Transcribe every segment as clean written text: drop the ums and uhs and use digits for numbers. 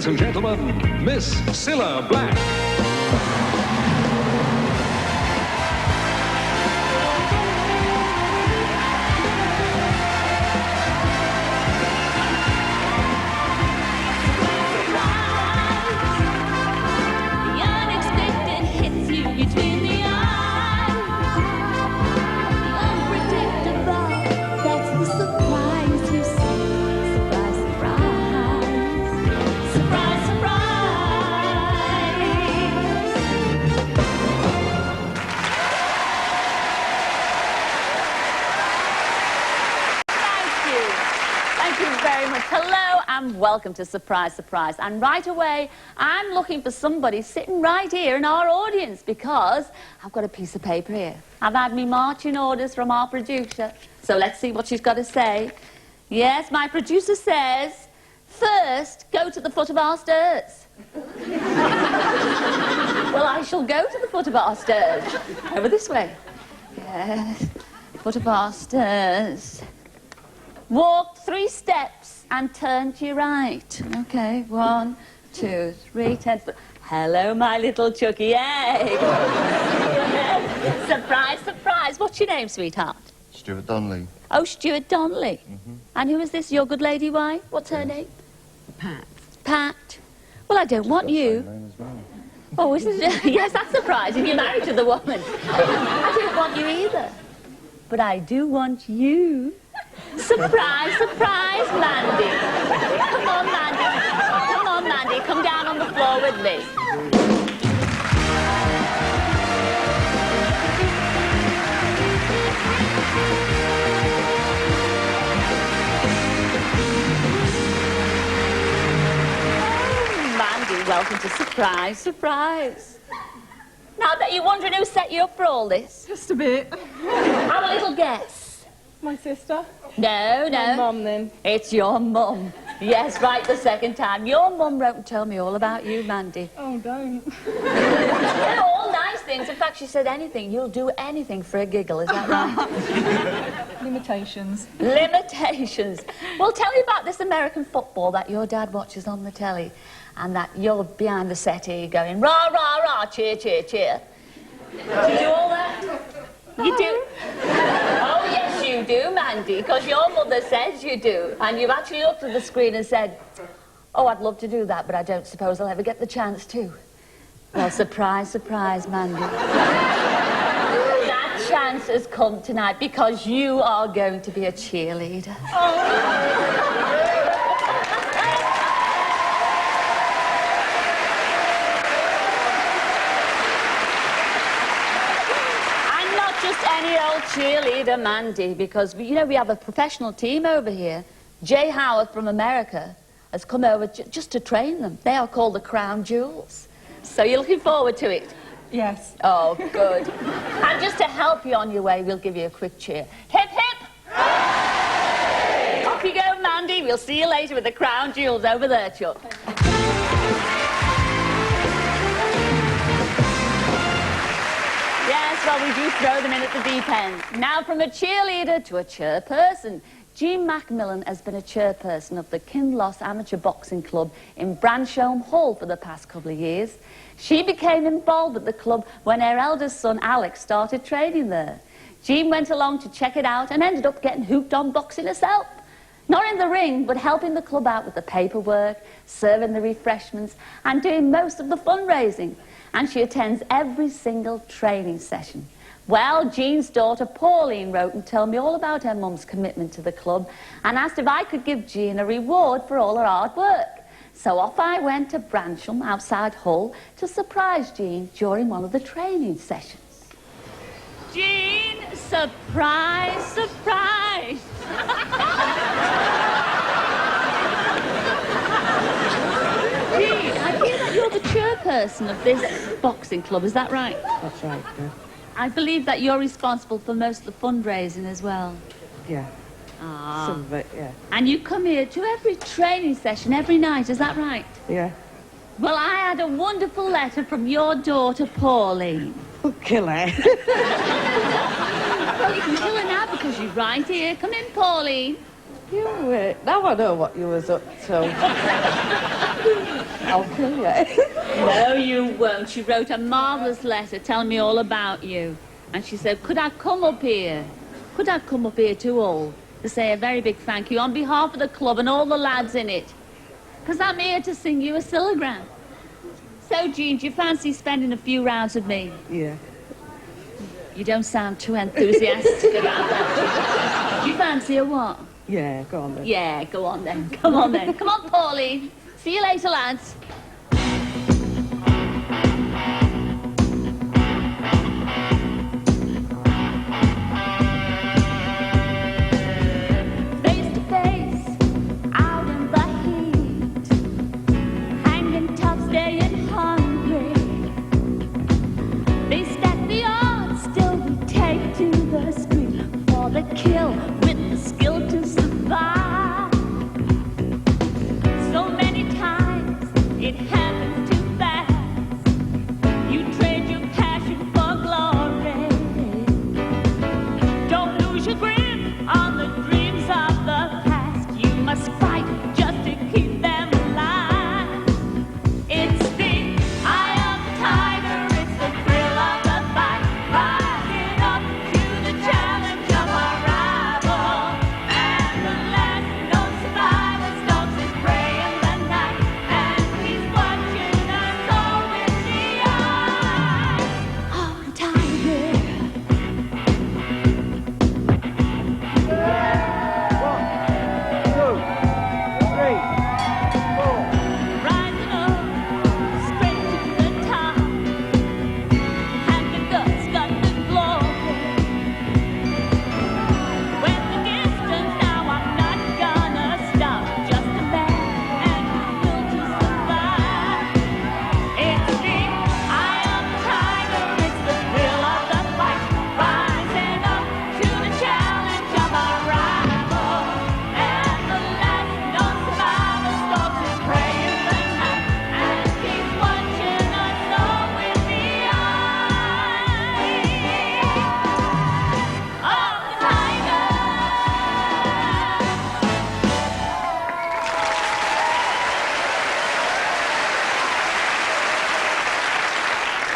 Ladies and gentlemen, Miss Cilla Black. Welcome to Surprise, Surprise. And right away, I'm looking for somebody sitting right here in our audience because I've got a piece of paper here. I've had me marching orders from our producer. So let's see what she's got to say. Yes, my producer says, first, go to the foot of our stairs. Well, I shall go to the foot of our stairs. Over this way. Yes, foot of our stairs. Walk 3 steps and turn to your right. Okay, 1, 2, 3, 10 foot. Hello, my little Chucky egg. Surprise, surprise. What's your name, sweetheart? Stuart Donnelly. Oh, Stuart Donnelly. And who is this, your good lady wife? What's her name? Pat. Pat. Well, I don't want you. Oh, is it? Yes, that's surprising. You're married to the woman. I don't want you either. But I do want you. Surprise, surprise, Mandy. Come on, Mandy. Come on, Mandy. Come down on the floor with me. Oh, Mandy, welcome to Surprise, Surprise. Now, I bet you're wondering who set you up for all this. Just a bit. Have a little guess. My sister? No, no. My mum, then. It's your mum. Yes, right the second time. Your mum wrote and told me all about you, Mandy. Oh, don't. They're all nice things. In fact, she said anything. You'll do anything for a giggle. Is that right? Limitations. Limitations. Well, tell me about this American football that your dad watches on the telly and that you're behind the settee going, rah, rah, rah, cheer, cheer, cheer. Do you do all that? You do? Oh, yes, you do, Mandy, because your mother says you do. And you've actually looked at the screen and said, oh, I'd love to do that, but I don't suppose I'll ever get the chance to. Well, surprise, surprise, Mandy. That chance has come tonight because you are going to be a cheerleader. Oh. Any old cheerleader, Mandy, because, you know, we have a professional team over here. Jay Howard from America has come over just to train them. They are called the Crown Jewels. So you're looking forward to it? Yes. Oh, good. And just to help you on your way, we'll give you a quick cheer. Hip, hip! Hooray! Off you go, Mandy. We'll see you later with the Crown Jewels over there, Chuck. Yes, well, we do throw them in at the deep end. Now, from a cheerleader to a chairperson. Jean Macmillan has been a chairperson of the Kinloss Amateur Boxing Club in Branshome Hall for the past couple of years. She became involved with the club when her eldest son, Alex, started training there. Jean went along to check it out and ended up getting hooked on boxing herself. Not in the ring, but helping the club out with the paperwork, serving the refreshments, and doing most of the fundraising. And she attends every single training session. Well, Jean's daughter Pauline wrote and told me all about her mum's commitment to the club and asked if I could give Jean a reward for all her hard work. So off I went to Bransham outside Hull to surprise Jean during one of the training sessions. Jean, surprise, surprise! Jean, I hear that you're the chairperson of this boxing club, is that right? That's right, yeah. I believe that you're responsible for most of the fundraising as well. Yeah. Ah. Some of it, yeah. And you come here to every training session every night, is that right? Yeah. Well, I had a wonderful letter from your daughter, Pauline. Oh, kill her. Well, you can kill her now because she's right here. Come in, Pauline. You wait. Now I know what you was up to. I'll kill you. No, you won't. She wrote a marvellous letter telling me all about you. And she said, could I come up here? Could I come up here to all to say a very big thank you on behalf of the club and all the lads in it? Because I'm here to sing you a Cillagram. So, Jean, do you fancy spending a few rounds with me? Yeah. You don't sound too enthusiastic about that. Do you fancy a what? Yeah, go on then. Yeah, go on then. Come on then. Come on, Pauline. See you later, lads. Face to face, out in the heat, hanging tough, staying hungry. They stack the odds, still we take to the street for the kill with the skill to survive. So many times it happens too fast. You trade your passion for glory. Don't lose your grip on the dreams of the past. You must fight just to keep them alive. It's the eye of the tiger, it's the thrill of the fight, rising up to the challenge of our rival. And the last known survivor stalks his prey in the night, and he's watching us all with the eye of the tiger. Rising up, straight to the top, and the guts got the glory. When the distance, now I'm not gonna stop. Just a man and will to survive. It's the eye of the tiger, it's the thrill of the fight, rising up to the challenge of our rival. And the last known survivor stalks his prey in the night, and he's watching us all with the eye of the tiger.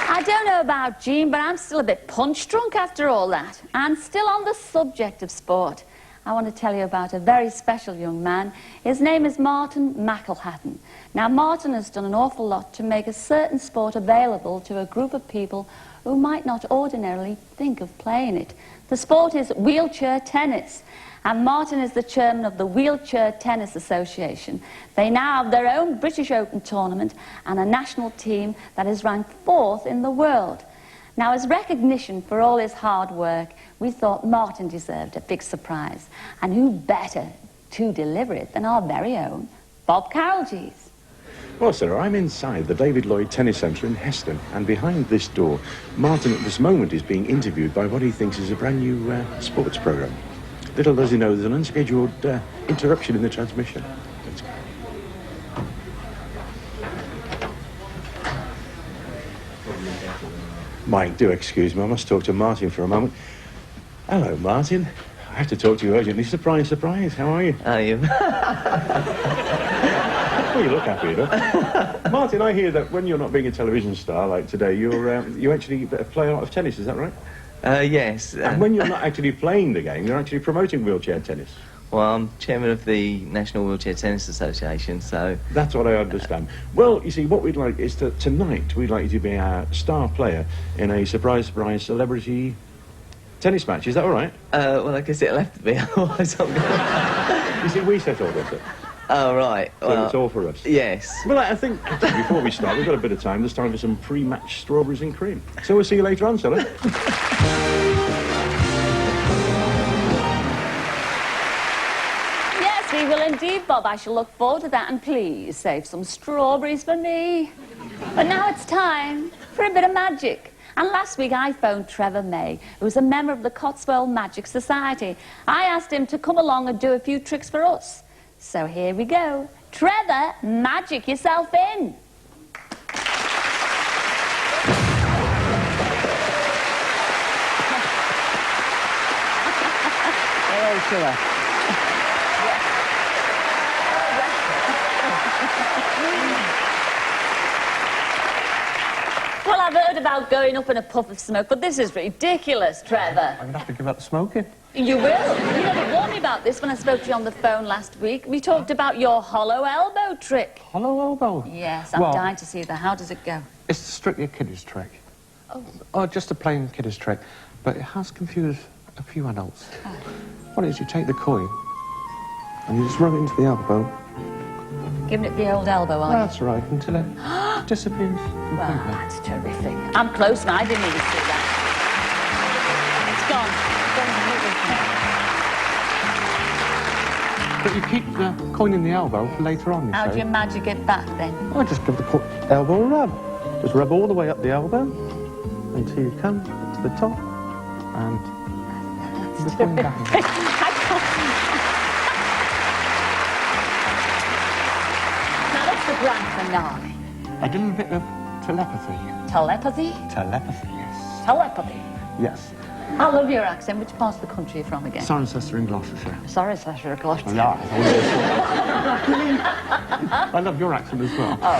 I don't know about Jean, but I'm still a bit punch-drunk after all that. And still on the subject of sport, I want to tell you about a very special young man. His name is Martin McElhatton. Now, Martin has done an awful lot to make a certain sport available to a group of people who might not ordinarily think of playing it. The sport is wheelchair tennis. And Martin is the chairman of the Wheelchair Tennis Association. They now have their own British Open tournament and a national team that is ranked 4th in the world. Now, as recognition for all his hard work, we thought Martin deserved a big surprise. And who better to deliver it than our very own Bob Carolgees? Well, sir, I'm inside the David Lloyd Tennis Centre in Heston, and behind this door, Martin at this moment is being interviewed by what he thinks is a brand new sports programme. Little does he know there's an unscheduled interruption in the transmission. Let's go. Mike, do excuse me, I must talk to Martin for a moment. Hello, Martin. I have to talk to you urgently. Surprise, surprise. How are you? How are you? Well, you look happy enough. Martin, I hear that when you're not being a television star like today, you actually play a lot of tennis, is that right? Yes. And when you're not actually playing the game, you're actually promoting wheelchair tennis. Well, I'm chairman of the National Wheelchair Tennis Association, so... That's what I understand. Well, you see, what we'd like is that tonight we'd like you to be our star player in a surprise celebrity tennis match. Is that all right? Well, I guess it'll have to be, otherwise I'm gonna... You see, we set all this up. Oh, right. So Well, it's all for us. yes. Well, I think before we start, we've got a bit of time. There's time for some pre-match strawberries and cream. So we'll see you later on, Cilla. Yes, we will indeed, Bob. I shall look forward to that, and please save some strawberries for me. But now it's time for a bit of magic. And last week I phoned Trevor May, who's a member of the Cotswold Magic Society. I asked him to come along and do a few tricks for us. So here we go. Trevor, magic yourself in. Hello, Cilla. Well, I've heard about going up in a puff of smoke, but this is ridiculous, Trevor. I'm going to have to give up the smoking. You will. You never warned me about this when I spoke to you on the phone last week. We talked about your hollow elbow trick. Hollow elbow? Yes, I'm dying to see that. How does it go? It's strictly a kiddies trick. Oh, just a plain kiddies trick. But it has confused a few adults. Oh. What it is, you take the coin and you just rub it into the elbow. Giving it the old elbow, are you? That's right, until it disappears completely. Wow, that's terrific. I'm close now. I didn't even see that. It's gone. But you keep the coin in the elbow for later on, you How say. do you magic it back, then? I just give the elbow a rub. Just rub all the way up the elbow until you come to the top and the coin down. Now, that's the grand finale. A little bit of telepathy. Telepathy? Telepathy, yes. Telepathy. Yes. I love your accent. Which part of the country are you from again? Cirencester in Gloucestershire. Sorry, Sasha, Gloucester. Yeah. I love your accent as well. Oh.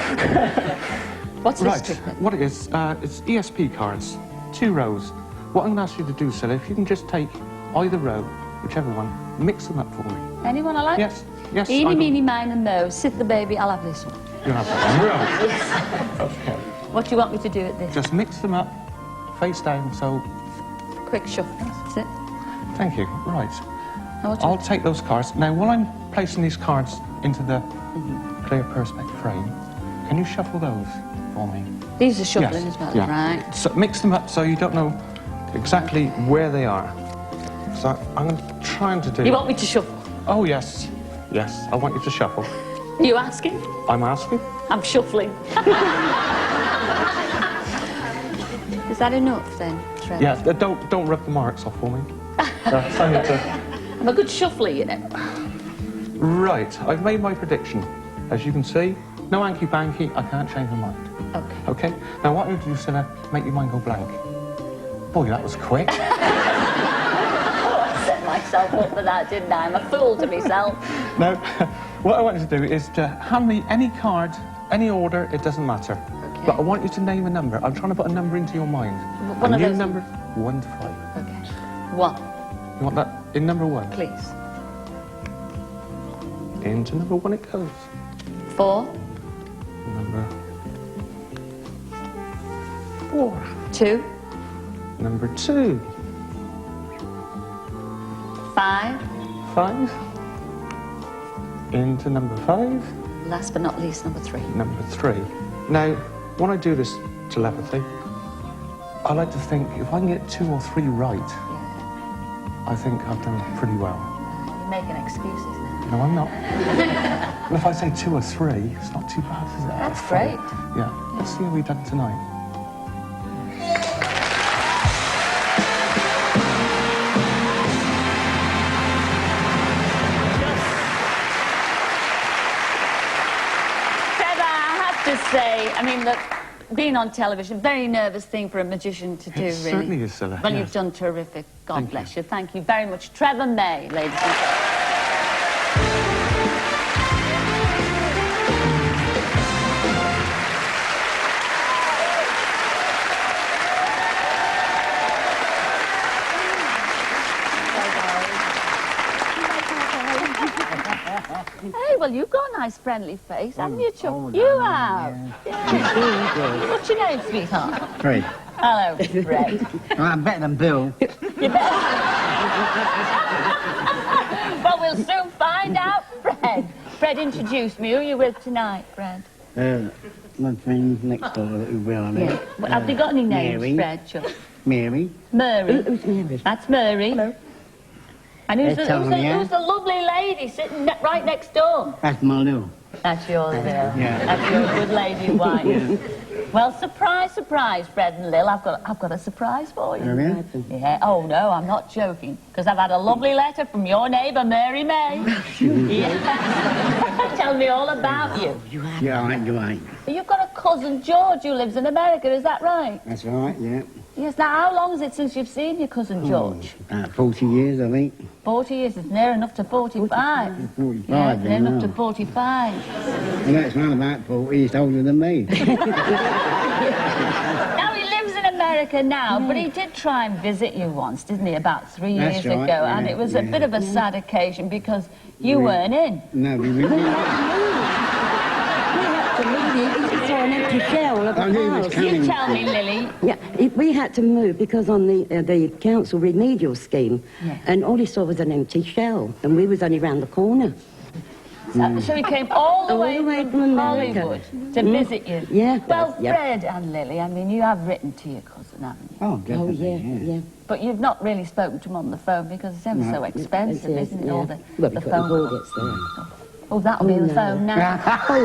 What's this Right, trick then? what it is, it's ESP cards, 2 rows. What I'm going to ask you to do, Cilla, if you can just take either row, whichever one, mix them up for me. Anyone I like? Yes, yes. Eeny, meeny, mine and mo. Sit the baby, I'll have this one. You have that one. Right. Okay. What do you want me to do at this? Just mix them up, face down, so... Quick shuffle. That's it. Thank you. Right. Now, what do you I'll take those cards. Now, while I'm placing these cards into the clear perspex frame, can you shuffle those for me? These are shuffling Yes. as well, Yeah. right? So mix them up so you don't know exactly where they are. So I'm trying to do... You want me to shuffle? Oh, yes. Yes, I want you to shuffle. Are you asking? I'm asking. I'm shuffling. Is that enough then, Trevor? Yeah, don't rub the marks off for me. I need to... I'm a good shuffler, you know. Right, I've made my prediction. As you can see, no hanky-panky, I can't change my mind. Okay. Okay? Now what I'm going to do, Cilla, make your mind go blank. Boy, that was quick. I set myself up for that, didn't I? I'm a fool to myself. Now, what I want you to do is to hand me any card, any order, it doesn't matter. Okay. But I want you to name a number. I'm trying to put a number into your mind. One a of new those number, 1 to 5. Okay. 1, You want that in number 1? please. Into number 1 it goes. 4, Number 4. 2, Number 2. 5. 5. Into number 5. Last but not least, number 3. Number 3. Now, when I do this telepathy, I like to think if I can get 2 or 3 right, I think I've done pretty well. You're making excuses now. No, I'm not. And if I say 2 or 3, it's not too bad, is it? That's great. Yeah. Let's see how we've done tonight. Say, I mean, look, being on television, very nervous thing for a magician to do, really. It certainly is, Cilla. Well, yes. you've done terrific. God Thank bless you. Thank you very much. Trevor May, ladies and gentlemen. Hey, well, you've got a nice friendly face, haven't you, Chuck? You have. Yeah. What's your name, sweetheart? Fred. Hello, Fred. Well, I'm better than Bill. Well, we'll soon find out, Fred. Fred, introduce me. Who are you with tonight, Fred? My friend next door, who will I know? Yeah. Well, have they got any names, Mary. Fred, Chuck? Mary. Mary. Who's Mary? That's Mary. Hello. And who's Tell me, yeah? who's the lovely lady sitting right next door? That's my Lou. That's yours, Lil. Yeah. That's your good lady wife. Well, surprise, surprise, Fred and Lil. I've got a surprise for you. Oh, yeah? Yeah. Oh no, I'm not joking. Because I've had a lovely letter from your neighbour, Mary May. Yeah. Tell me all about you. Yeah, all right, you ain't. You've got a cousin George who lives in America. Is that right? That's right, yeah. Yes, now how long is it since you've seen your cousin George? About 40 years, I think. 40 years, it's near enough to 45. 45, Yeah, then, near enough to no. 45. Well, that's none about 40, he's older than me. Now he lives in America now, but he did try and visit you once, didn't he, about 3 years That's ago, right, and yeah, it was a bit of a sad occasion because you weren't in. No, we really... It's an empty shell of a I knew he was house. coming. You tell me, Lily. Yeah, we had to move because on the council remedial scheme, Yeah. and all he saw was an empty shell, and we was only round the corner. So he came all the All way the way from from America. Hollywood to visit you. Yeah. Well, Yeah. Fred and Lily, I mean, you have written to your cousin, haven't you? Oh, Oh, definitely, yeah. But you've not really spoken to him on the phone because it's ever so expensive, isn't it? All the Well, the because phone all calls. gets there. Oh, that'll be the no. phone now. That'll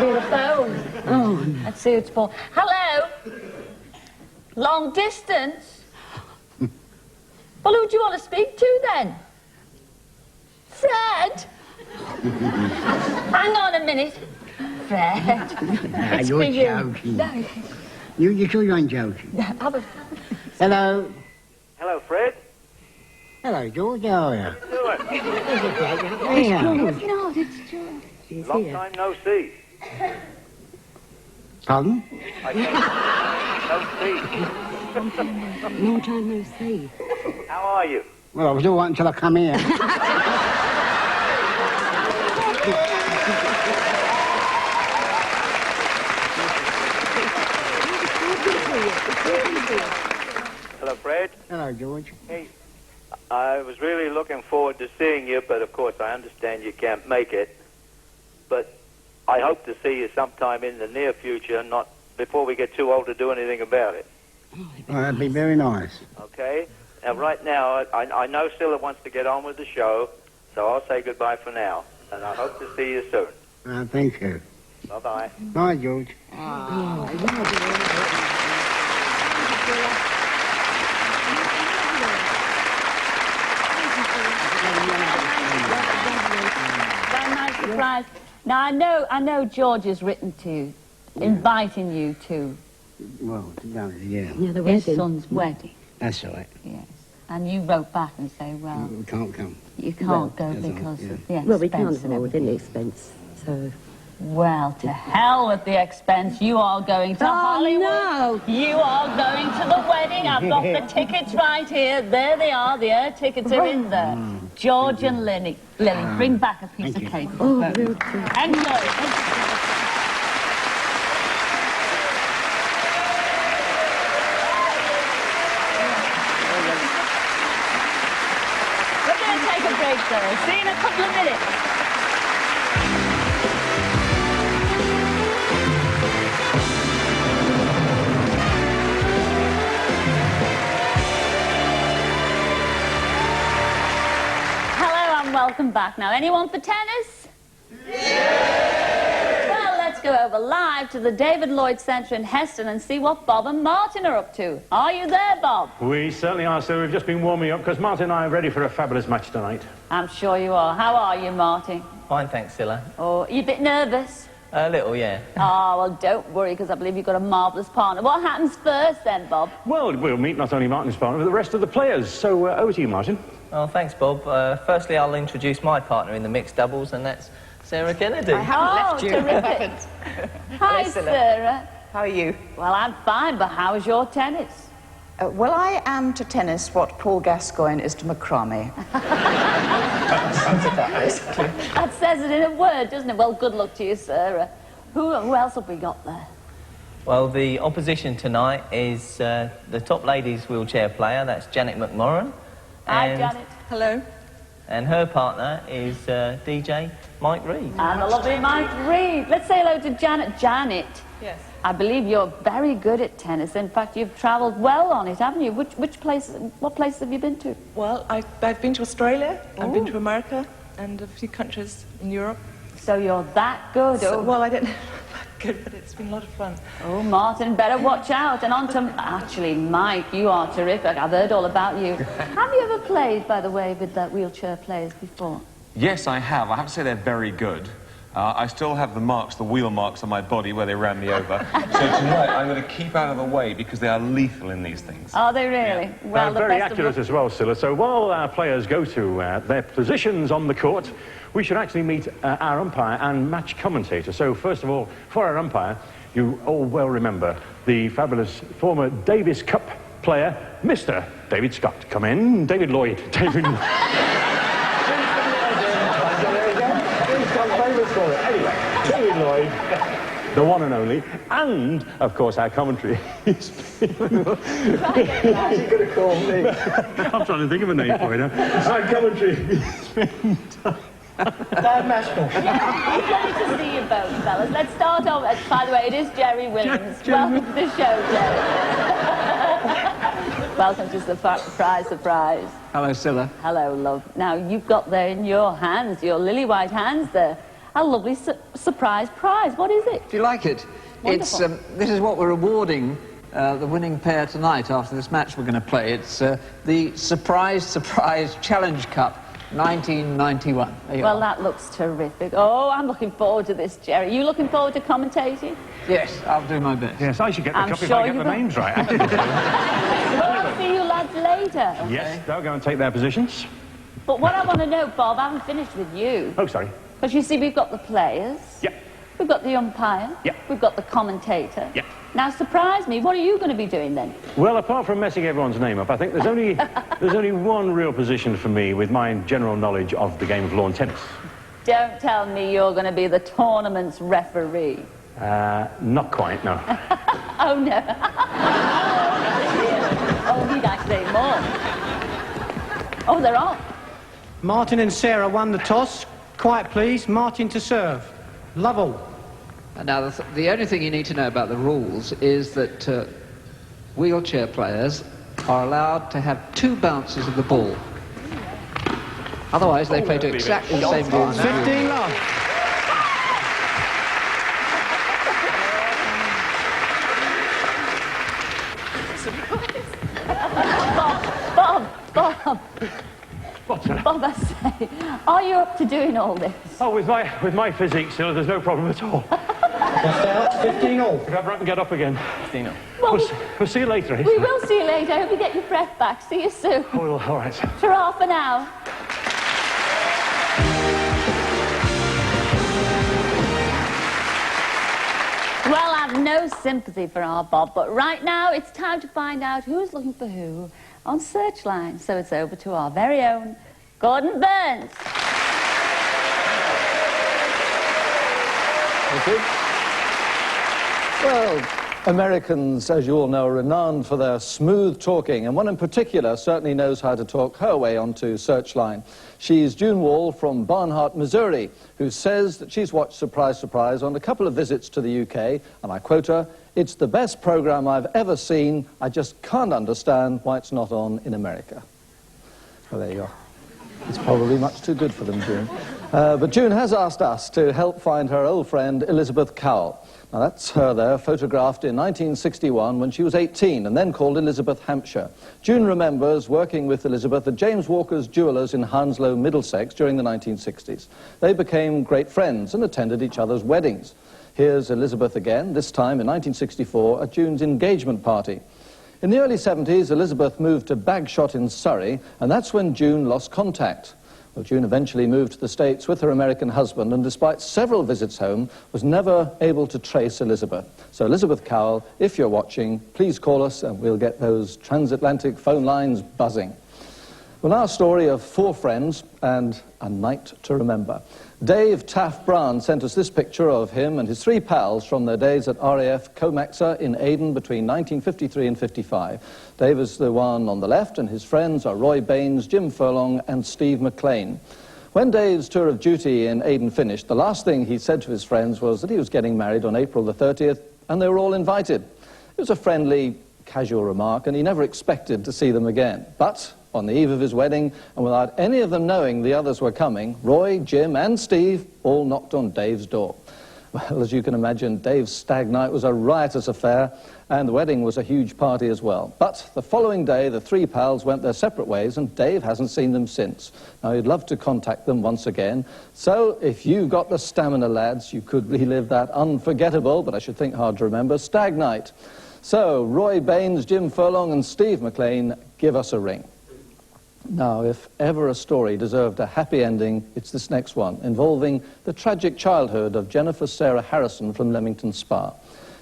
be the phone. Oh, Let's see who it's for. Hello? Long distance? Well, who do you want to speak to then? Fred? Hang on a minute. Fred. It's you're for you. joking. No, You sure you ain't joking? have a... Hello. Hello, Fred. Hello, George, how are you? Doing? Yeah. No, it's George. she's Long here. time no see. Pardon? I said, no see. Long time no see. How are you? Well, I was all right until I come here. Hello, Fred. Hello, George. Hey, I was really looking forward to seeing you, but of course I understand you can't make it. But I hope to see you sometime in the near future, not before we get too old to do anything about it. Well, that'd be very nice. Okay? Now, right now, I know Cilla wants to get on with the show, so I'll say goodbye for now. And I hope to see you soon. Thank you. Bye-bye. Bye, George. Very nice surprise. Now, I know George has written to you, inviting you to Well, to be honest, yeah. Yeah, the his wedding. son's wedding. That's all right. Yes. And you wrote back and say, well, We can't come. you can't go that's all right, because yeah. of the expense Well, we can't and afford everything. any expense, so... Well, to hell with the expense. You are going to Hollywood. no. You are going to the wedding. I've got the tickets right here. There they are. The air tickets are in there. George and Lily. Lily, bring back a piece of cake. Oh, real good. Enjoy. We're going to take a break, though. See you in a couple of minutes. Hello and welcome back. Now, anyone for tennis? Well, let's go over live to the David Lloyd Centre in Heston and see what Bob and Martin are up to. Are you there, Bob? We certainly are, sir. We've just been warming up because Martin and I are ready for a fabulous match tonight. I'm sure you are. How are you, Martin? Fine, thanks, Cilla. Oh, are you a bit nervous? A little, yeah. Oh, well, don't worry, because I believe you've got a marvellous partner. What happens first, then, Bob? Well, we'll meet not only Martin's partner, but the rest of the players. So, over to you, Martin. Oh, thanks, Bob. Firstly, I'll introduce my partner in the mixed doubles, and that's Sarah Kennedy. Terrific. Hi, Sarah. How are you? Well, I'm fine, but how's your tennis? Well, I am to tennis what Paul Gascoigne is to macrame. That says it in a word, doesn't it? Well, good luck to you, Sarah. Who else have we got there? Well, the opposition tonight is the top ladies wheelchair player, that's Janet McMorran. Hi, and- Janet. Hello. And her partner is DJ Mike Reed. And the lovely Mike Reed. Let's say hello to Janet. Janet, Yes. I believe you're very good at tennis. In fact, you've travelled well on it, haven't you? What places have you been to? Well, I've been to Australia, I've been to America, and a few countries in Europe. So you're that good. So, Oh. well, I don't know about good, but it's been a lot of fun. Oh, Martin, better watch out. And on to... Actually, Mike, you are terrific. I've heard all about you. Have you ever played, by the way, with wheelchair players before? Yes, I have. I have to say they're very good. I still have the marks, the wheel marks on my body where they ran me over. So tonight I'm going to keep out of the way because they are lethal in these things. Are they really? Yeah. Well, the very best of accurate as well, Cilla. So while our players go to their positions on the court, we should actually meet our umpire and match commentator. So first of all, for our umpire, you all well remember the fabulous former Davis Cup player, Mr. David Scott. Come in, David Lloyd. David. Anyway, David Lloyd, the one and only, and of course our commentary is. You're going to call me. I'm trying to think of a name for it now. Our commentary is been done. Yeah, it's lovely to see you both, fellas. Let's start off. By the way, it is Jerry Williams. Welcome to the show, Jerry. Welcome to Surprise, Surprise. Hello, Cilla. Hello, love. Now, you've got there in your hands, your lily-white hands there, a lovely surprise prize. What is it? Do you like it? Wonderful. It's, this is what we're awarding the winning pair tonight after this match we're going to play. It's the Surprise Challenge Cup 1991. Well, that looks terrific. Oh, I'm looking forward to this, Jerry. You looking forward to commentating? Yes, I'll do my best. Yes, I should get the I'm cup if sure I get the names right. Well, I'll see you lads later. Okay. Yes, they'll go and take their positions. But what I want to know, Bob, I haven't finished with you. Oh, sorry. Because you see, we've got the players. Yep. We've got the umpire. Yep. We've got the commentator. Yep. Now, surprise me. What are you going to be doing then? Well, apart from messing everyone's name up, I think there's only one real position for me with my general knowledge of the game of lawn tennis. Don't tell me you're going to be the tournament's referee. Not quite, no. Oh, no. Oh, need I say more? Oh, they're off. Martin and Sarah won the toss. Quiet, please. Martin to serve. Lovell. Now, the only thing you need to know about the rules is that wheelchair players are allowed to have 2 bounces of the ball. Otherwise, they play to exactly the same game. 15 love. Bob. Bob, I say, are you up to doing all this? Oh, with my physique, Cilla, there's no problem at all. Just out, 15 all. Grab up and get up again. 15 all. Well, we'll see you later, eh? We will see you later. I hope you get your breath back. See you soon. Oh, well, all right. Ta-ra for now. Well, I've no sympathy for our Bob, but right now it's time to find out who's looking for who on Searchline. So it's over to our very own Gordon Burns. Thank you. Well, Americans, as you all know, are renowned for their smooth talking, and one in particular certainly knows how to talk her way onto Searchline. She's June Wall from Barnhart, Missouri, who says that she's watched Surprise, Surprise on a couple of visits to the UK, and I quote her, "It's the best program I've ever seen. I just can't understand why it's not on in America." Well, there you are. It's probably much too good for them, June. But June has asked us to help find her old friend Elizabeth Cowell. Now, that's her there, photographed in 1961 when she was 18 and then called Elizabeth Hampshire. June remembers working with Elizabeth at James Walker's Jewellers in Hounslow, Middlesex during the 1960s. They became great friends and attended each other's weddings. Here's Elizabeth again, this time in 1964 at June's engagement party. In the early 70s, Elizabeth moved to Bagshot in Surrey, and that's when June lost contact. Well, June eventually moved to the States with her American husband, and despite several visits home, was never able to trace Elizabeth. So Elizabeth Cowell, if you're watching, please call us and we'll get those transatlantic phone lines buzzing. Well, now a story of 4 friends and a night to remember. Dave Taft Brown sent us this picture of him and his 3 pals from their days at RAF Comaxa in Aden between 1953 and 55. Dave is the one on the left, and his friends are Roy Baines, Jim Furlong, and Steve McLean. When Dave's tour of duty in Aden finished, the last thing he said to his friends was that he was getting married on April the 30th, and they were all invited. It was a friendly, casual remark, and he never expected to see them again. But on the eve of his wedding, and without any of them knowing the others were coming, Roy, Jim, and Steve all knocked on Dave's door. Well, as you can imagine, Dave's stag night was a riotous affair, and the wedding was a huge party as well. But the following day, the three pals went their separate ways, and Dave hasn't seen them since. Now, he'd love to contact them once again. So, if you've got the stamina, lads, you could relive that unforgettable, but I should think hard to remember, stag night. So, Roy Baines, Jim Furlong, and Steve McLean, give us a ring. Now, if ever a story deserved a happy ending, it's this next one, involving the tragic childhood of Jennifer Sarah Harrison from Leamington Spa.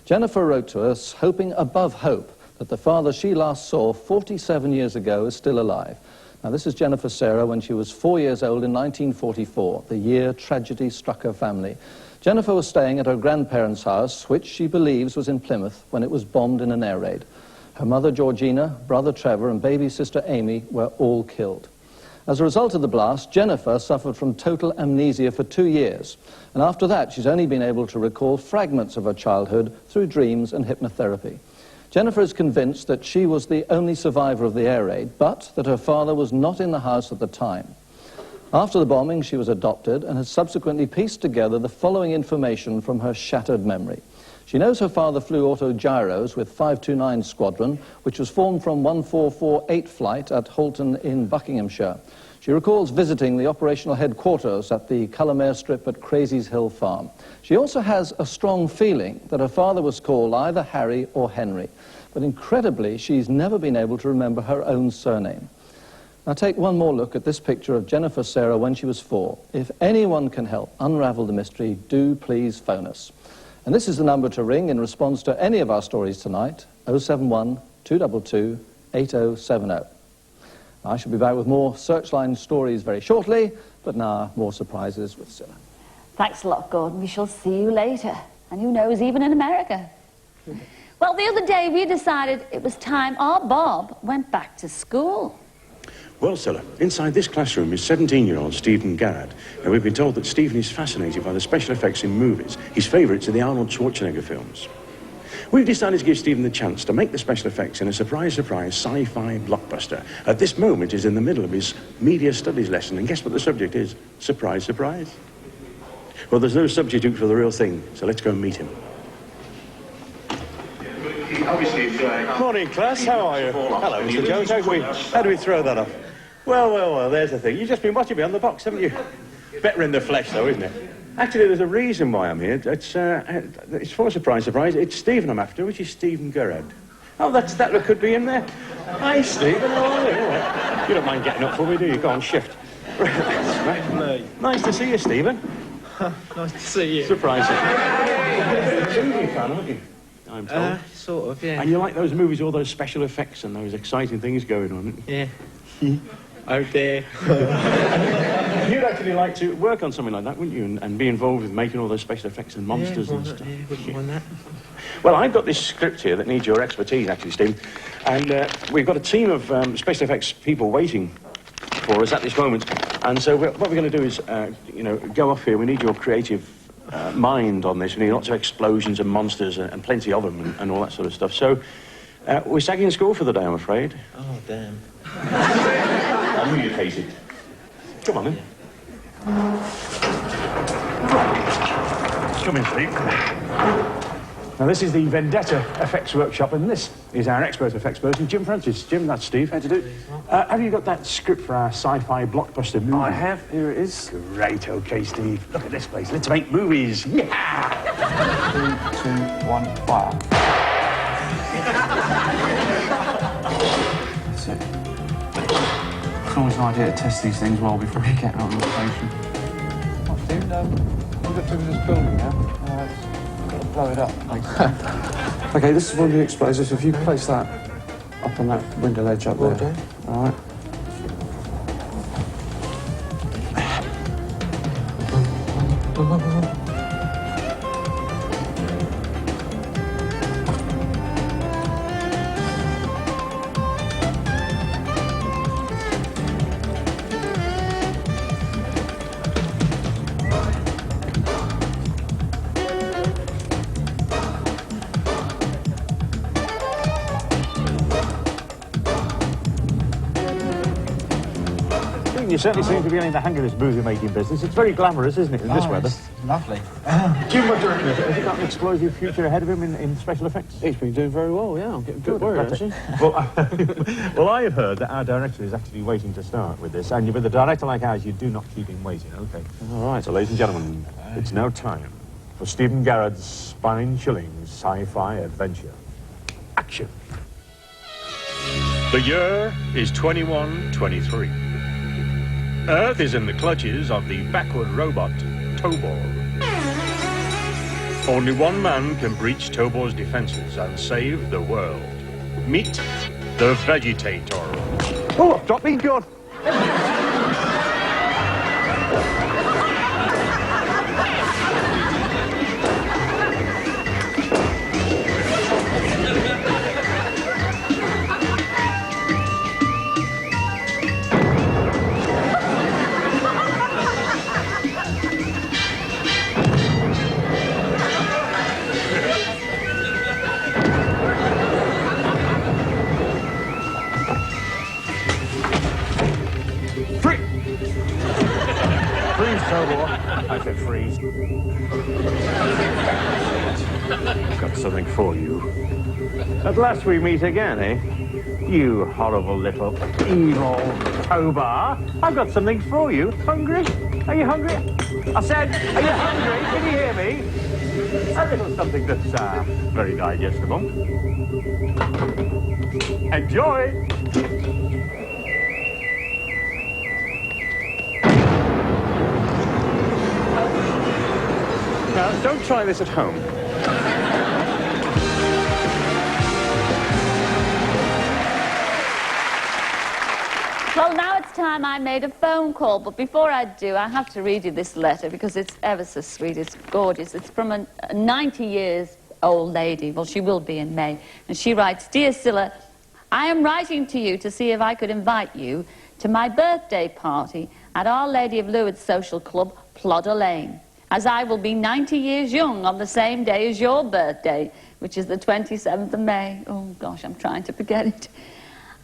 Jennifer wrote to us, hoping above hope that the father she last saw 47 years ago is still alive. Now, this is Jennifer Sarah when she was 4 years old in 1944, the year tragedy struck her family. Jennifer was staying at her grandparents' house, which she believes was in Plymouth, when it was bombed in an air raid. Her mother, Georgina, brother Trevor, and baby sister Amy were all killed. As a result of the blast, Jennifer suffered from total amnesia for 2 years. And after that, she's only been able to recall fragments of her childhood through dreams and hypnotherapy. Jennifer is convinced that she was the only survivor of the air raid, but that her father was not in the house at the time. After the bombing, she was adopted and has subsequently pieced together the following information from her shattered memory. She knows her father flew autogyros with 529 Squadron, which was formed from 1448 flight at Halton in Buckinghamshire. She recalls visiting the operational headquarters at the Culham airstrip at Crazy's Hill Farm. She also has a strong feeling that her father was called either Harry or Henry. But incredibly, she's never been able to remember her own surname. Now take one more look at this picture of Jennifer Sarah when she was 4. If anyone can help unravel the mystery, do please phone us. And this is the number to ring in response to any of our stories tonight, 071 222 8070. I shall be back with more Searchline stories very shortly, but now more surprises with Cilla. Thanks a lot, Gordon. We shall see you later. And who knows, even in America. Well, the other day we decided it was time our Bob went back to school. Well, Cilla, inside this classroom is 17-year-old Stephen Garrett. Now, we've been told that Stephen is fascinated by the special effects in movies. His favourites are the Arnold Schwarzenegger films. We've decided to give Stephen the chance to make the special effects in a surprise sci-fi blockbuster. At this moment, he's in the middle of his media studies lesson, and guess what the subject is? Surprise, surprise. Well, there's no substitute for the real thing, so let's go and meet him. Morning, class. How are you? Hello, Mr. Jones. How do we throw that off? Well, there's the thing. You've just been watching me on the box, haven't you? Better in the flesh, though, isn't it? Actually, there's a reason why I'm here. It's for surprise. It's Stephen I'm after, which is Stephen Garrett. Oh, that look could be in there. Hi, Stephen. How are you? You don't mind getting up for me, do you? Go on, shift. Right. Nice to see you, Stephen. Nice to see you. Surprise. Movie fan, aren't you? I'm told. Sort of, yeah. And you like those movies, all those special effects and those exciting things going on? Yeah. Oh dear. You'd actually like to work on something like that, wouldn't you? And be involved with making all those special effects and monsters and stuff. Yeah, wouldn't mind that. Well, I've got this script here that needs your expertise, actually, Steve. And we've got a team of special effects people waiting for us at this moment. And so what we're going to do is, go off here. We need your creative mind on this. We need lots of explosions and monsters and plenty of them and all that sort of stuff. So we're sagging school for the day, I'm afraid. Oh, damn. I knew you'd hate it. Come on, then. Come in, Steve. Now, this is the Vendetta Effects Workshop, and this is our expert effects person, Jim Francis. Jim, that's Steve. How do you do? Have you got that script for our sci-fi blockbuster movie? I have. Here it is. Great. OK, Steve. Look at this place. Let's make movies. Yeah! 3, 2, 1, fire. That's it. It's always an idea to test these things well before you get out on location. Oh, Steve, we'll get through this building now. Blow it up. Okay, this is one of the explosives. If you place that up on that window ledge up there. Okay. All right. You certainly seem to be getting the hang of this movie-making business. It's very glamorous, isn't it, in this weather? Lovely. Jim, what do you reckon? Has he got an explosive future ahead of him in special effects? He's been doing very well, yeah. I'm getting good word, actually. Well, I have heard that our director is actually waiting to start with this, and with a director like ours, you do not keep him waiting, OK? All right, so ladies and gentlemen, it's now time for Stephen Garrett's spine-chilling sci-fi adventure. Action! The year is 2123. Earth is in the clutches of the backward robot, Tobor. Only one man can breach Tobor's defenses and save the world. Meet the Vegetator. Oh, I've dropped me gun! I said freeze. I've got something for you. At last we meet again, eh? You horrible little evil Tobar. I've got something for you. Hungry? Are you hungry? I said, are you hungry? Can you hear me? A little something that's very digestible. Enjoy! Now, don't try this at home. Well, now it's time I made a phone call, but before I do, I have to read you this letter because it's ever so sweet, it's gorgeous. It's from a 90-year-old lady. Well, she will be in May. And she writes, Dear Cilla, I am writing to you to see if I could invite you to my birthday party at Our Lady of Lourdes Social Club, Plodder Lane, as I will be 90 years young on the same day as your birthday, which is the 27th of May. Oh, gosh, I'm trying to forget it.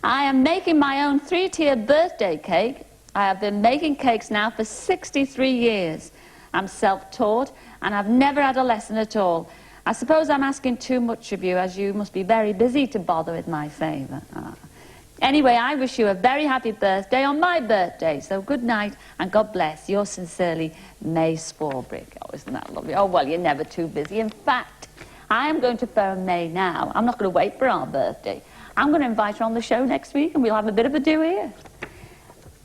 I am making my own 3-tier birthday cake. I have been making cakes now for 63 years. I'm self-taught, and I've never had a lesson at all. I suppose I'm asking too much of you, as you must be very busy to bother with my favour. Anyway, I wish you a very happy birthday on my birthday. So good night, and God bless. Yours sincerely, May Swarbrick. Oh, isn't that lovely? Oh, well, you're never too busy. In fact, I am going to phone May now. I'm not going to wait for our birthday. I'm going to invite her on the show next week, and we'll have a bit of a do here.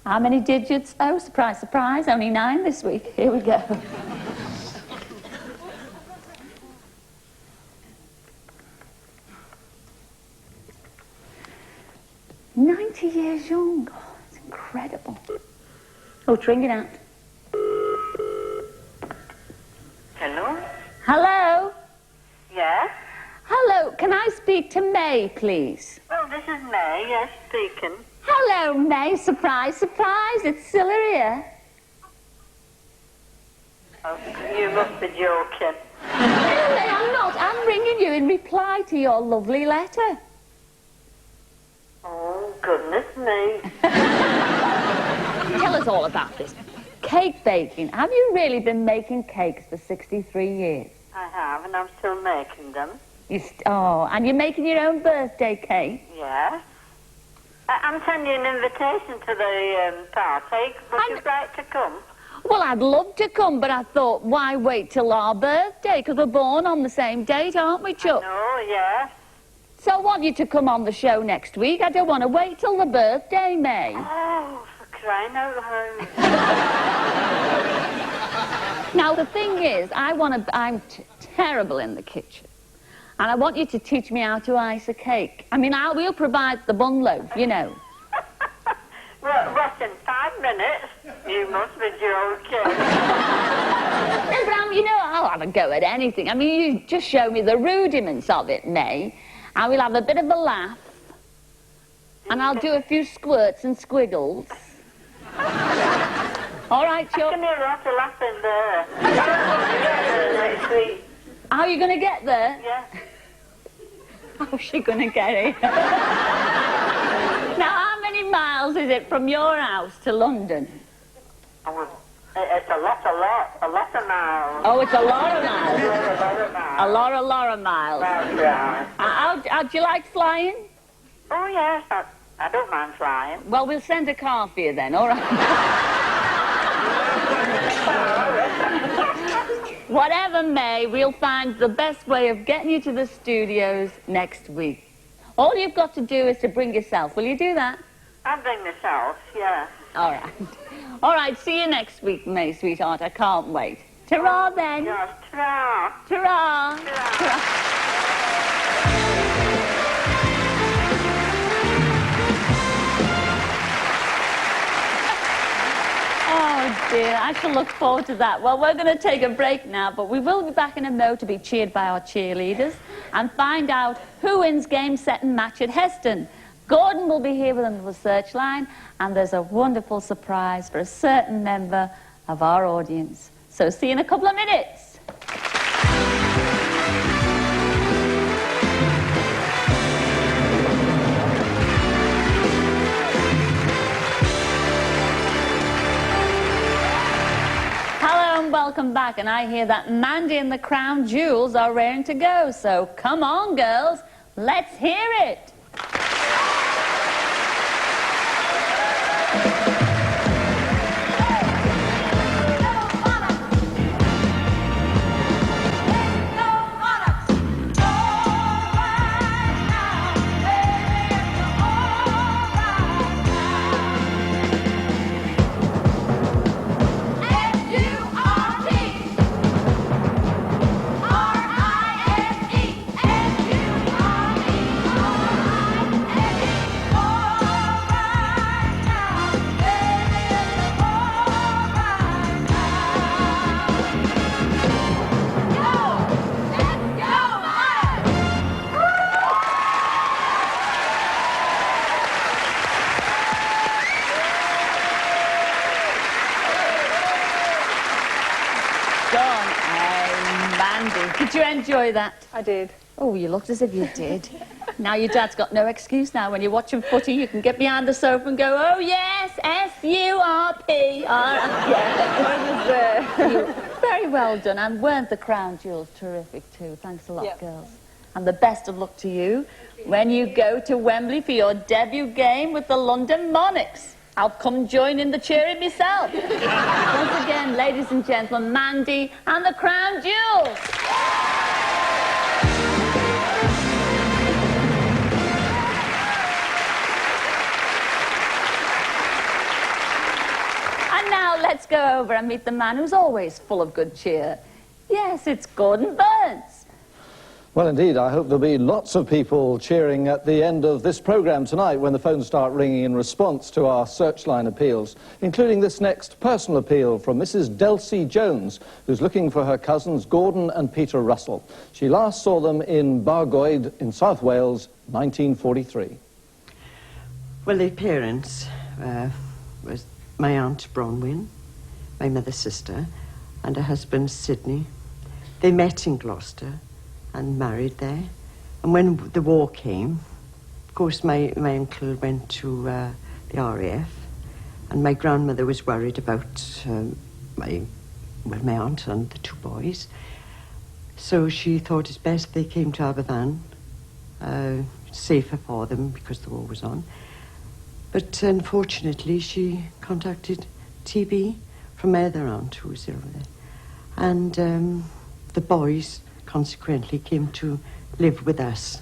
How many digits? Oh, surprise, surprise, only 9 this week. Here we go. "90 years young." Oh, it's incredible. Oh, ring it out. Hello? Hello? Yes? Hello, can I speak to May, please? Well, this is May, yes, speaking. Hello, May. Surprise, surprise. It's Cilla here. Oh, you must be joking. Really, I'm not. I'm ringing you in reply to your lovely letter. Oh, goodness me. Tell us all about this. Cake baking. Have you really been making cakes for 63 years? I have, and I'm still making them. Oh, and you're making your own birthday cake? Yes. I'm sending you an invitation to the party. Would you like to come? Well, I'd love to come, but I thought, why wait till our birthday? Because we're born on the same date, aren't we, Chuck? Oh, yes. So I want you to come on the show next week. I don't want to wait till the birthday, May. Oh, for crying out loud. Now, the thing is, I'm terrible in the kitchen. And I want you to teach me how to ice a cake. I mean, we'll provide the bun loaf, you know. Well, what's in 5 minutes? You must be joking. But you know, I'll have a go at anything. I mean, you just show me the rudiments of it, May, and we'll have a bit of a laugh. And I'll do a few squirts and squiggles. All right, Chuck? I can hear lots of laughing there. Next week. How are you going to get there? Yeah. How's she going to get here? Now, how many miles is it from your house to London? It's a lot of miles. Oh, it's a lot of miles. Yeah, A lot of miles. Yeah. How'd you like flying? Oh, yes, I don't mind flying. Well, we'll send a car for you then, all right? Whatever may, we'll find the best way of getting you to the studios next week. All you've got to do is to bring yourself. Will you do that? I'll bring myself, yeah. All right. All right, see you next week, May, sweetheart. I can't wait. Ta-ra, then. Yes, ta-ra. Ta-ra. Ta-ra. Oh, dear. I shall look forward to that. Well, we're going to take a break now, but we will be back in a mo to be cheered by our cheerleaders and find out who wins game, set and match at Heston. Gordon will be here with them for Searchline, and there's a wonderful surprise for a certain member of our audience. So see you in a couple of minutes. Hello and welcome back, and I hear that Mandy and the Crown Jewels are raring to go, so come on, girls, let's hear it. Did you enjoy that? I did. Oh, you looked as if you did. Now your dad's got no excuse now. When you're watching footy, you can get behind the sofa and go, oh, yes, S-U-R-P. Very well done. And weren't the Crown Jewels terrific, too? Thanks a lot, girls. And the best of luck to you when you go to Wembley for your debut game with the London Monarchs. I'll come join in the cheering myself. Once again, ladies and gentlemen, Mandy and the Crown Jewels. And now let's go over and meet the man who's always full of good cheer. Yes, it's Gordon Burns. Well, indeed, I hope there'll be lots of people cheering at the end of this programme tonight when the phones start ringing in response to our Searchline appeals, including this next personal appeal from Mrs. Delcy Jones, who's looking for her cousins Gordon and Peter Russell. She last saw them in Bargoed in South Wales, 1943. Well, their parents was my aunt Bronwyn, my mother's sister, and her husband Sidney. They met in Gloucester and married there. And when the war came, of course, my uncle went to the RAF, and my grandmother was worried about my aunt and the two boys. So she thought it's best they came to Aberfan, safer for them because the war was on. But unfortunately, she contacted TB from my other aunt who was over there. And the boys consequently came to live with us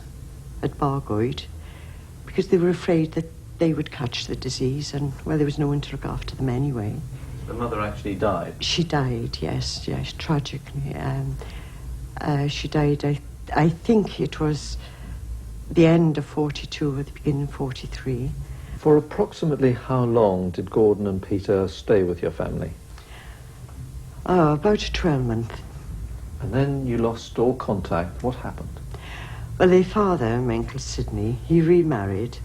at Bargoed because they were afraid that they would catch the disease, and, well, there was no one to look after them anyway. The mother actually died? She died, yes, tragically. She died, I think it was the end of 42 or the beginning of 43. For approximately how long did Gordon and Peter stay with your family? Oh, about 12 months. And then you lost all contact. What happened? Well, their father, my Uncle Sidney, he remarried,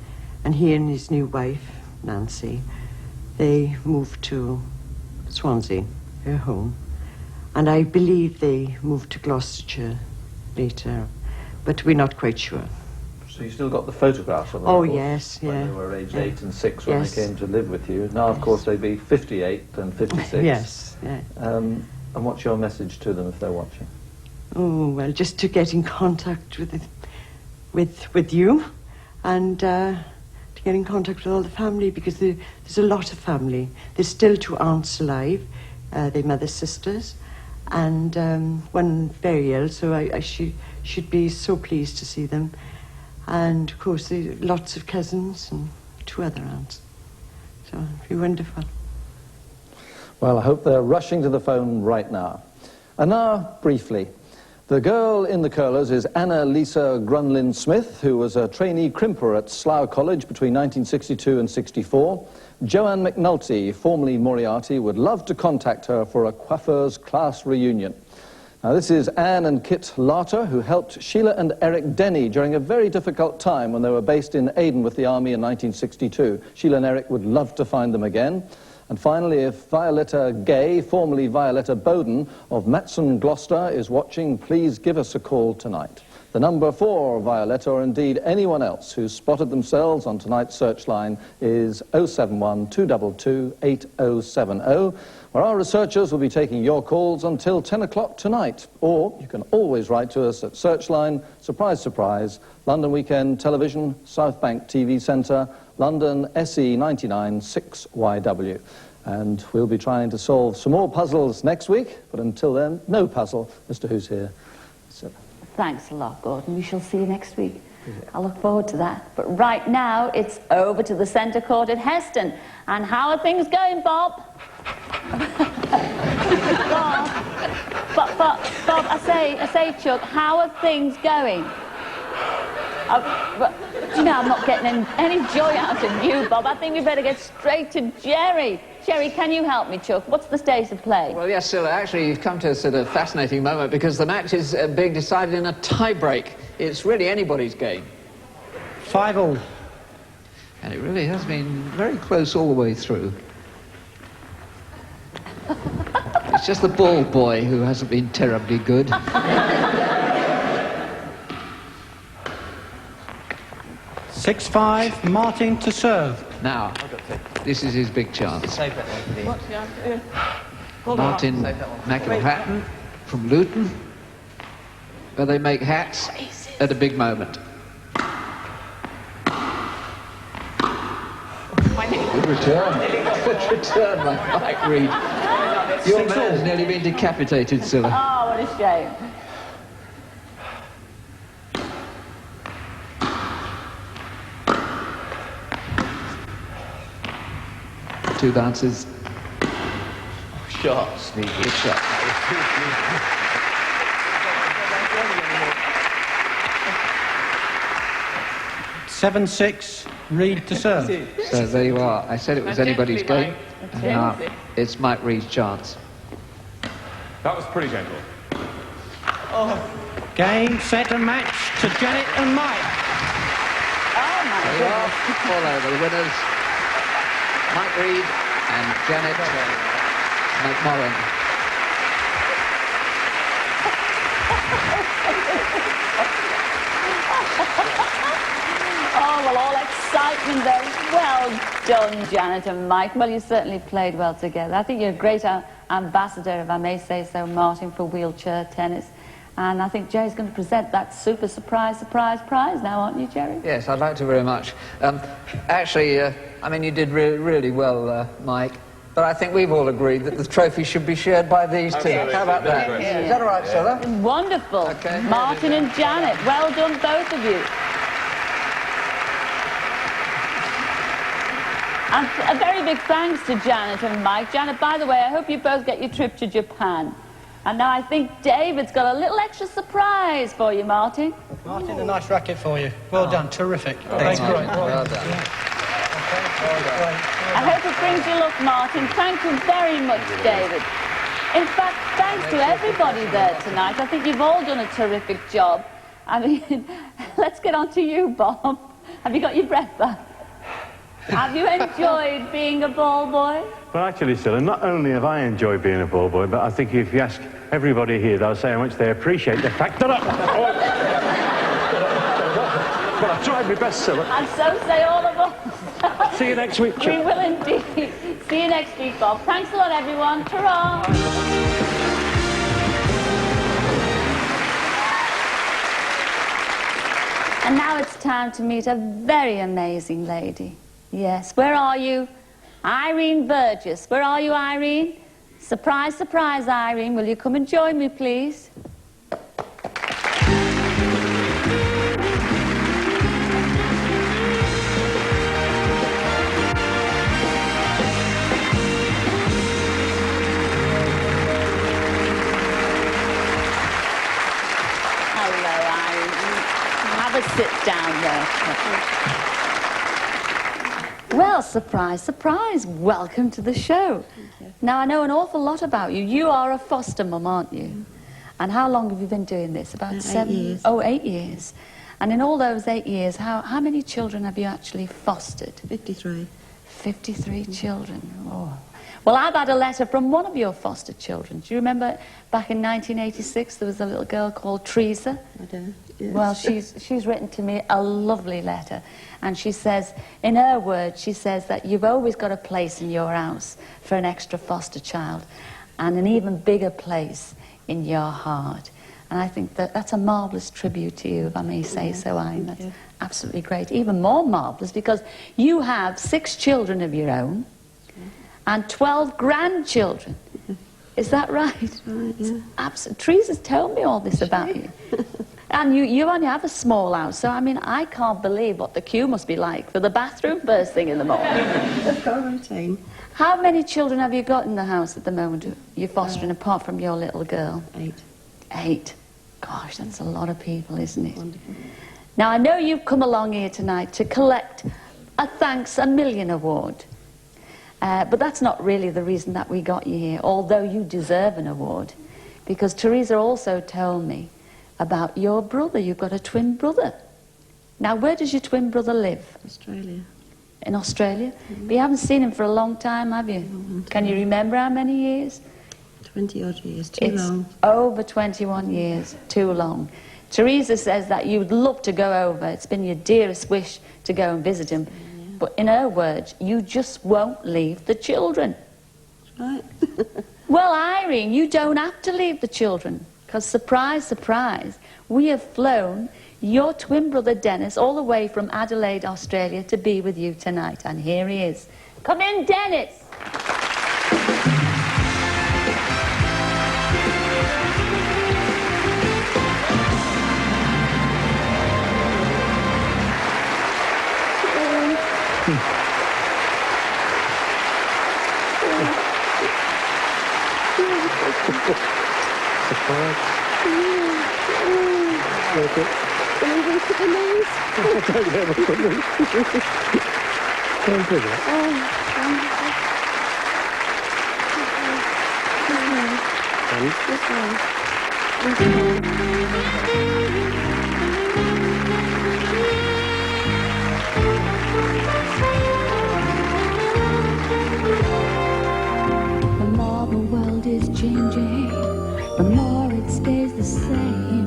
and he and his new wife, Nancy, they moved to Swansea, their home. And I believe they moved to Gloucestershire later, but we're not quite sure. So you still got the photographs of them? Oh, of course, yes, when yeah. they were aged Yeah. 8 and 6 when Yes. they came to live with you. Now, of course, they'd be 58 and 56. Yes, yeah. And what's your message to them if they're watching? Oh, well, just to get in contact with you and to get in contact with all the family, because there's a lot of family. There's still 2 aunts alive, their mother's sisters, and one very ill, so I should be so pleased to see them. And, of course, there's lots of cousins and 2 other aunts. So it'd be wonderful. Well, I hope they're rushing to the phone right now. And now, briefly, the girl in the curlers is Anna Lisa Grunlin-Smith, who was a trainee crimper at Slough College between 1962 and 64. Joanne McNulty, formerly Moriarty, would love to contact her for a coiffeur's class reunion. Now, this is Anne and Kit Larter, who helped Sheila and Eric Denny during a very difficult time when they were based in Aden with the army in 1962. Sheila and Eric would love to find them again. And finally, if Violetta Gay, formerly Violetta Bowden of Matson, Gloucester, is watching, please give us a call tonight. The number for Violetta, or indeed anyone else who's spotted themselves on tonight's Searchline, is 071 222 8070, where our researchers will be taking your calls until 10 o'clock tonight. Or you can always write to us at Searchline, surprise, surprise, London Weekend Television, South Bank TV Centre, London SE 99 6YW. And we'll be trying to solve some more puzzles next week, but until then, no puzzle. Mr. Who's here? So. Thanks a lot, Gordon. We shall see you next week. I look forward to that. But right now, it's over to the centre court at Heston. And how are things going, Bob? Bob, I say, Chuck, how are things going? You know, I'm not getting any joy out of you, Bob. I think we better get straight to Jerry. Jerry, can you help me, Chuck? What's the state of play? Well, yes, Cilla, actually, you've come to a sort of fascinating moment because the match is being decided in a tie-break. It's really anybody's game. 5-all. And it really has been very close all the way through. It's just the ball boy who hasn't been terribly good. 6-5, Martin to serve. Now, this is his big chance. Save that one, please. What? Yeah. Martin McElhatton from Luton, where they make hats at a big moment. Good return. Good return, Mike Reed. Your man's nearly been decapitated, Cilla. Oh, what a shame. Two dancers. Shot. Sneaky. Good shot. 7-6, Reed to serve. So there you are. I said it was anybody's game. Now it's Mike Reed's chance. That was pretty gentle. Game, set and match to Janet and Mike. Oh, my There you are. All over the winners. Mike Reed and Janet McMorran. Oh, well, all excitement there. Well done, Janet and Mike. Well, you certainly played well together. I think you're a great ambassador, if I may say so, Martin, for wheelchair tennis. And I think Jerry's going to present that super surprise prize now, aren't you, Jerry? Yes, I'd like to very much. Actually, I mean, you did really well, Mike. But I think we've all agreed that the trophy should be shared by these two. How about that? Yeah. Is that all right, Cilla? Wonderful. Okay. Martin and Janet, well done, both of you. And a very big thanks to Janet and Mike. Janet, by the way, I hope you both get your trip to Japan. And now I think David's got a little extra surprise for you, Martin. Martin, a nice racket for you. Well done, terrific. Thanks, Martin. Well done. I hope it brings you luck, Martin. Thank you very much, David. In fact, thanks to everybody there tonight. I think you've all done a terrific job. I mean, let's get on to you, Bob. Have you got your breath back? Have you enjoyed being a ball boy? Well, actually, Cilla, not only have I enjoyed being a ball boy, but I think if you ask everybody here, they'll say how much they appreciate the fact that Well, I've tried my best, Cilla. And so say all of us. See you next week. We will indeed. See you next week, Bob. Thanks a lot, everyone. Ta-ra! And now it's time to meet a very amazing lady. Yes, where are you? Irene Burgess. Where are you, Irene? Surprise, surprise, Irene. Will you come and join me, please? Sit down there. Well, surprise, surprise. Welcome to the show. Now, I know an awful lot about you. You are a foster mum, aren't you? And how long have you been doing this? About 7 years. Oh, 8 years. And in all those 8 years, how many children have you actually fostered? 53. 53 children. Oh. Well, I've had a letter from one of your foster children. Do you remember back in 1986 there was a little girl called Teresa? I do. Yes. Well, she's written to me a lovely letter, and she says, in her words, she says that you've always got a place in your house for an extra foster child, and an even bigger place in your heart. And I think that that's a marvellous tribute to you, if I may say so, Irene. That's absolutely great. Even more marvellous because you have 6 children of your own and 12 grandchildren. Is that right? Right, yeah. Teresa's told me all this about you. And you only have a small house, so I mean, I can't believe what the queue must be like for the bathroom first thing in the morning. Quarantine. How many children have you got in the house at the moment you're fostering, apart from your little girl? 8. 8. Gosh, that's a lot of people, isn't it? Wonderful. Now, I know you've come along here tonight to collect a Thanks a Million award. But that's not really the reason that we got you here, although you deserve an award. Because Teresa also told me about your brother. You've got a twin brother. Now, where does your twin brother live? Australia. In Australia? But you haven't seen him for a long time, have you? Can you remember how many years? 20-odd years, too long. Over 21 years, too long. Teresa says that you would love to go over. It's been your dearest wish to go and visit him. But in her words, you just won't leave the children. Right. Well, Irene, you don't have to leave the children. Because, surprise, surprise, we have flown your twin brother Dennis all the way from Adelaide, Australia, to be with you tonight. And here he is. Come in, Dennis. Surprise. Can you reach at the knees? Don't do that. The more the world is changing, the more it stays the same.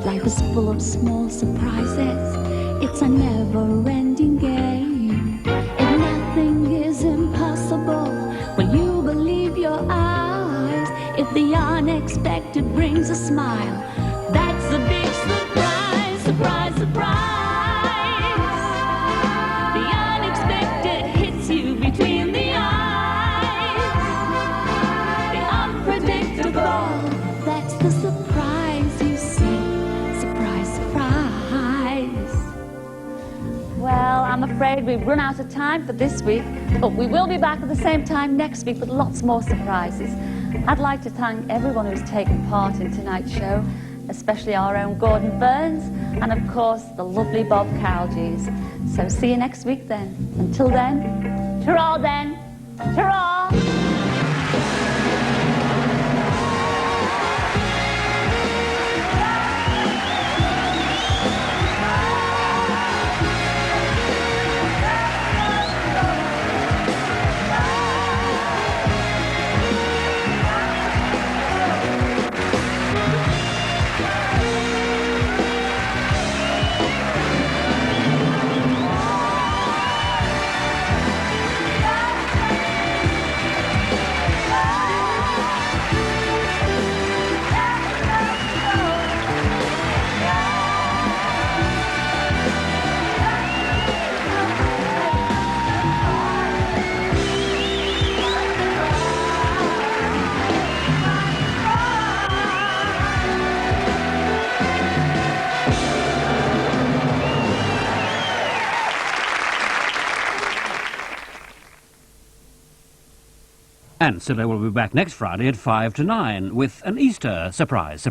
Life is full of small surprises. It's a never-ending game. If nothing is impossible, will you believe your eyes? If the unexpected brings a smile, that's a big surprise, surprise, surprise. The unexpected hits you between the eyes. The unpredictable, that's the surprise you see. Surprise, surprise. Well, I'm afraid we've run out of time for this week, but we will be back at the same time next week with lots more surprises. I'd like to thank everyone who's taken part in tonight's show, especially our own Gordon Burns, and of course, the lovely Bob Carolgees. So see you next week then. Until then, ta-ra then, ta-ra! And Cilla will be back next Friday at 5 to 9 with an Easter surprise.